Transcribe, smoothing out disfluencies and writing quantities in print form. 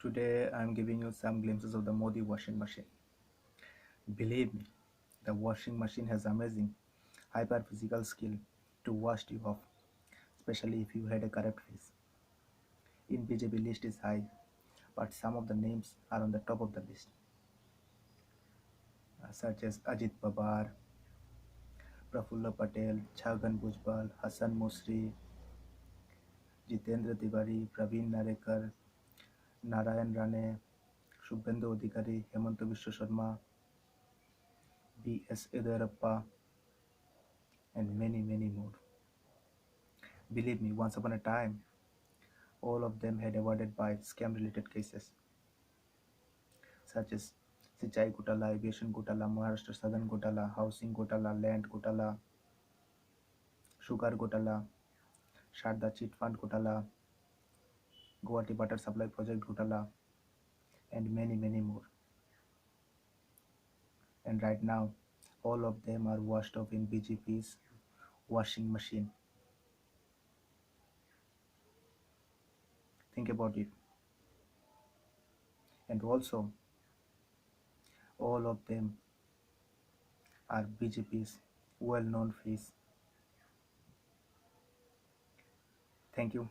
Today I'm giving you some glimpses of the Modi washing machine. Believe me, the washing machine has amazing hyper physical skill to wash you off, especially if you had a correct face. In BJP list is high, but some of the names are on the top of the list, such as Ajit Babar, Prafulla Patel, Chhagan Bhujbal, Hassan Musri, Jitendra Tiwari, Praveen Narekar, Narayan Rane, Shubhendu Adhikari, Hemanta Vishwa Sharma, B.S. Yediyurappa, and many more. Believe me, once upon a time, all of them had avoided by scam-related cases, such as Sinchai Ghotala, Aviation Ghotala, Maharashtra Southern Ghotala, Housing Ghotala, Land Ghotala, Sugar Ghotala, Sharda Chit Fund Ghotala, Guwahati Water Supply Project Ghotala, and many more. And right now, all of them are washed off in BJP's washing machine. Think about it. And also, all of them are BJP's well-known face. Thank you.